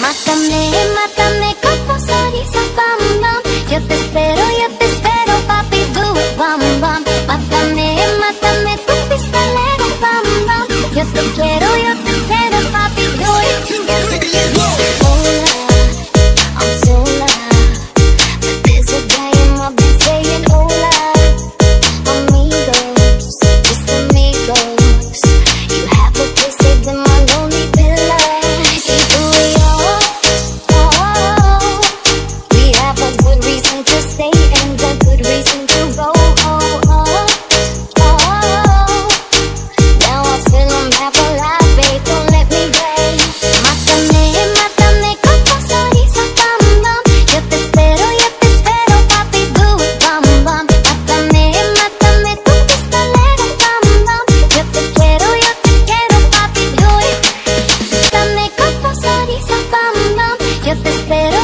Mátame, mátame con tu sonrisa, bam, bam. Yo te espero, papi, do it, bam, bam. Mátame, mátame con pistolero, bam, bam. Yo te quiero, papi, do it. Hola, I'm so loud, but there's a guy in my bed saying hola. Amigos, just amigos. You have a place safe in my lonely pillow. Y tú y yo, we have a good reason to stay and a good reason to go. Now I feel I'm half alive, babe, don't let me break. Mátame, mátame con tu sonrisa, bam, bam. Yo te espero, papi, do it, bam, bam. Mátame, mátame con pistolero, bam, bam. Yo te quiero, papi, do it. Mátame con tu sonrisa, bam, bam. Yo te espero,